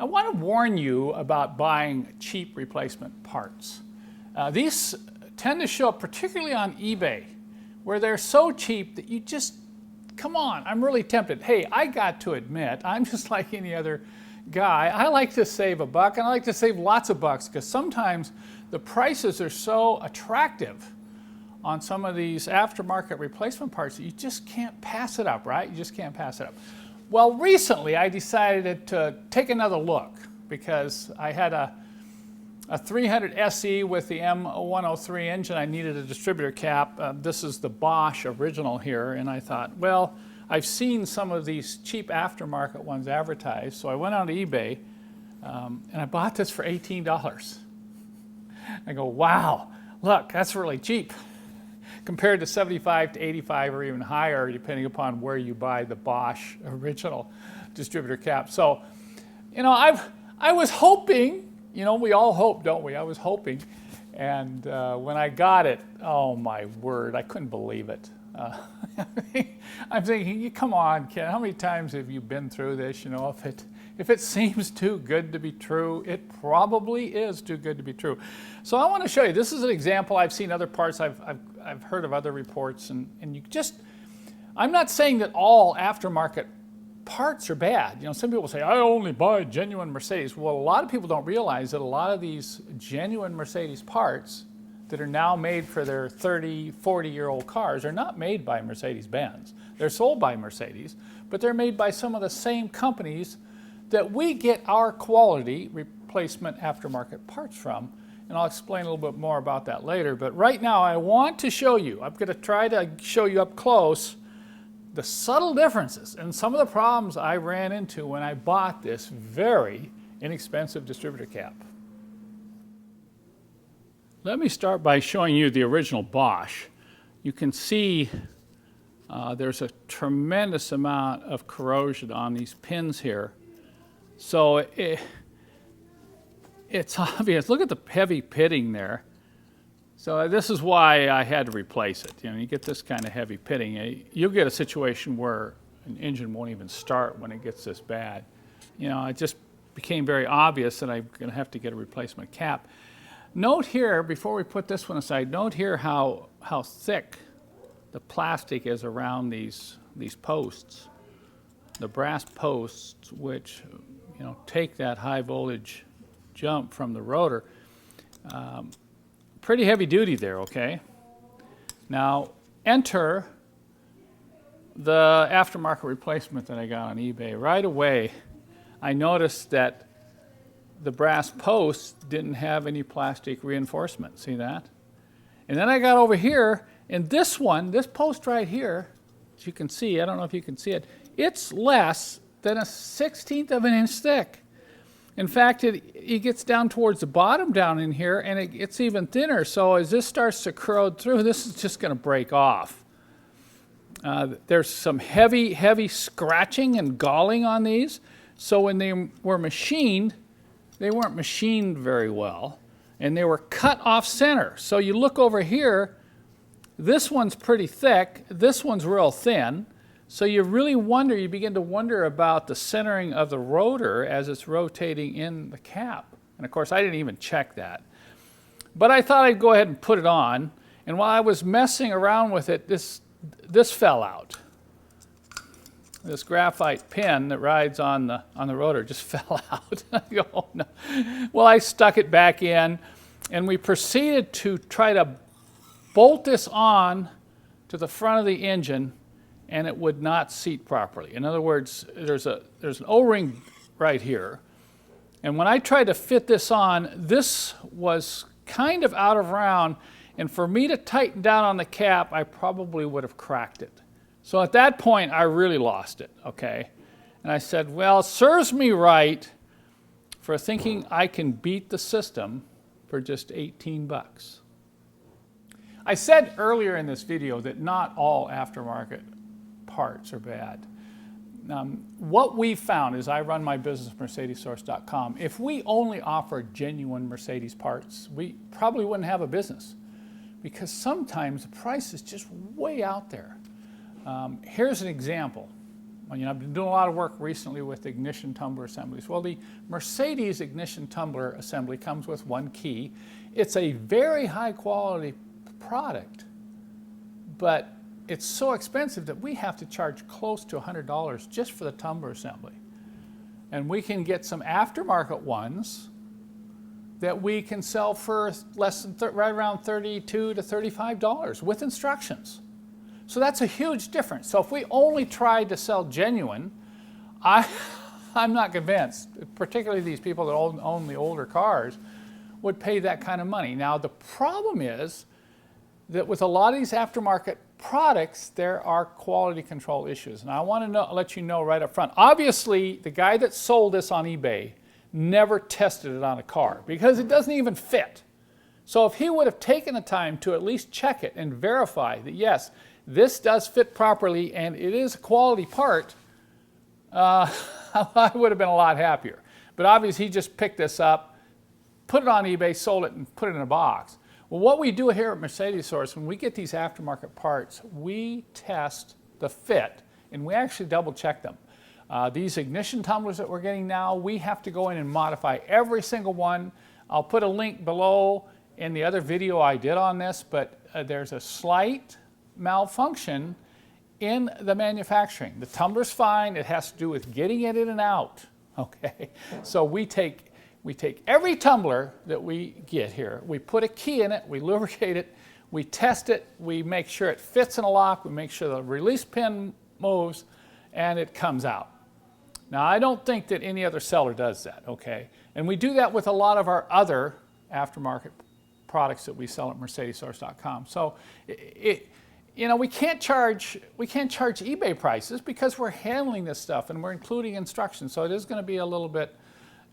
I want to warn you about buying cheap replacement parts. These tend to show up particularly on eBay, where they're so cheap that you just, come on, I'm really tempted. Hey, I got to admit, I'm just like any other guy. I like to save a buck, and I like to save lots of bucks, because sometimes the prices are so attractive on some of these aftermarket replacement parts that you just can't pass it up, right? You just can't pass it up. Well, recently I decided to take another look because I had a 300 SE with the M103 engine. I needed a distributor cap. This is the Bosch original here, and I thought, well, I've seen some of these cheap aftermarket ones advertised, so I went on to eBay and I bought this for $18. I go, wow, look, that's really cheap compared to 75 to 85 or even higher, depending upon where you buy the Bosch original distributor cap. So, you know, I was hoping, you know, we all hope, don't we? I was hoping, and when I got it, oh my word, I couldn't believe it. I'm thinking, come on, Ken, how many times have you been through this? You know, if it seems too good to be true, it probably is too good to be true. So I want to show you, this is an example. I've seen other parts, I've heard of other reports, and you just, I'm not saying that all aftermarket parts are bad. You know, some people say, I only buy genuine Mercedes. Well, a lot of people don't realize that a lot of these genuine Mercedes parts that are now made for their 30, 40-year-old cars are not made by Mercedes-Benz. They're sold by Mercedes, but they're made by some of the same companies that we get our quality replacement aftermarket parts from. And I'll explain a little bit more about that later. But right now I want to show you, I'm going to try to show you up close the subtle differences and some of the problems I ran into when I bought this very inexpensive distributor cap. Let me start by showing you the original Bosch. You can see there's a tremendous amount of corrosion on these pins here. So it's obvious. Look at the heavy pitting there. So this is why I had to replace it. You know, you get this kind of heavy pitting, you'll get a situation where an engine won't even start when it gets this bad. You know, it just became very obvious that I'm going to have to get a replacement cap. Note here, before we put this one aside, note here how thick the plastic is around these posts. The brass posts, which, you know, take that high voltage jump from the rotor. Pretty heavy duty there, okay? Now, enter the aftermarket replacement that I got on eBay. Right away, I noticed that the brass posts didn't have any plastic reinforcement. See that? And then I got over here, and this one, this post right here, as you can see, I don't know if you can see it, it's less than a 1/16 of an inch thick. In fact, it gets down towards the bottom down in here, and it's even thinner. So as this starts to corrode through, this is just going to break off. There's some heavy scratching and galling on these. So when they were machined, they weren't machined very well, and they were cut off center. So you look over here, this one's pretty thick, this one's real thin. So you really wonder, you begin to wonder about the centering of the rotor as it's rotating in the cap. And of course, I didn't even check that. But I thought I'd go ahead and put it on. And while I was messing around with it, this fell out. This graphite pin that rides on the rotor just fell out. I go, oh, no. Well, I stuck it back in, and we proceeded to try to bolt this on to the front of the engine, and it would not seat properly. In other words, there's an O-ring right here, and when I tried to fit this on, this was kind of out of round, and for me to tighten down on the cap, I probably would have cracked it. So at that point, I really lost it, okay? And I said, well, it serves me right for thinking I can beat the system for just 18 bucks. I said earlier in this video that not all aftermarket parts are bad. What we found is I run my business, Mercedessource.com. If we only offered genuine Mercedes parts, we probably wouldn't have a business, because sometimes the price is just way out there. Here's an example. I've been doing a lot of work recently with ignition tumbler assemblies. Well, the Mercedes ignition tumbler assembly comes with one key. It's a very high quality product, but it's so expensive that we have to charge close to $100 just for the tumbler assembly. And we can get some aftermarket ones that we can sell for less than right around $32 to $35 with instructions. So that's a huge difference. So if we only tried to sell genuine, I'm not convinced, particularly these people that own the older cars, would pay that kind of money. Now the problem is that with a lot of these aftermarket products, there are quality control issues. And I want to let you know right up front. Obviously, the guy that sold this on eBay never tested it on a car because it doesn't even fit. So if he would have taken the time to at least check it and verify that, yes, this does fit properly and it is a quality part, I would have been a lot happier. But obviously, he just picked this up, put it on eBay, sold it, and put it in a box. Well, what we do here at Mercedessource, when we get these aftermarket parts, we test the fit, and we actually double check them. These ignition tumblers that we're getting now, we have to go in and modify every single one. I'll put a link below in the other video I did on this, but there's a slight malfunction in the manufacturing. The tumbler's fine, it has to do with getting it in and out, okay? So we take every tumbler that we get here, we put a key in it, we lubricate it, we test it, we make sure it fits in a lock, we make sure the release pin moves, and it comes out. Now, I don't think that any other seller does that, okay? And we do that with a lot of our other aftermarket products that we sell at Mercedessource.com. So, we can't charge eBay prices because we're handling this stuff and we're including instructions. So it is going to be a little bit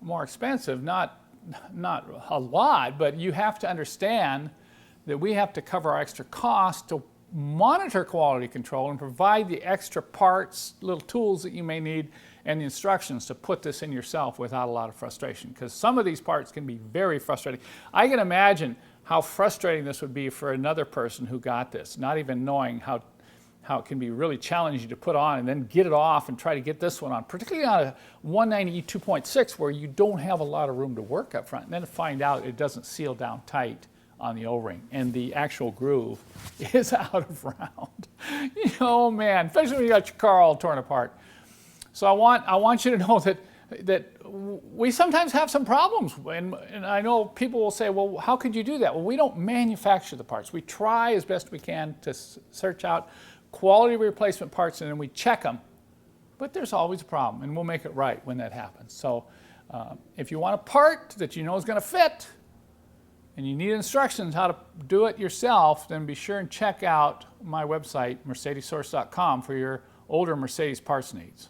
more expensive, not a lot, but you have to understand that we have to cover our extra costs to monitor quality control and provide the extra parts, little tools that you may need, and the instructions to put this in yourself without a lot of frustration, because some of these parts can be very frustrating. I can imagine how frustrating this would be for another person who got this, not even knowing how it can be really challenging to put on and then get it off and try to get this one on, particularly on a 190E 2.6 where you don't have a lot of room to work up front, and then to find out it doesn't seal down tight on the O-ring and the actual groove is out of round. Oh man, especially when you got your car all torn apart. So I want you to know that we sometimes have some problems, and I know people will say, well, how could you do that? Well, we don't manufacture the parts. We try as best we can to search out quality replacement parts, and then we check them. But there's always a problem, and we'll make it right when that happens. So if you want a part that you know is going to fit, and you need instructions how to do it yourself, then be sure and check out my website, Mercedessource.com, for your older Mercedes parts needs.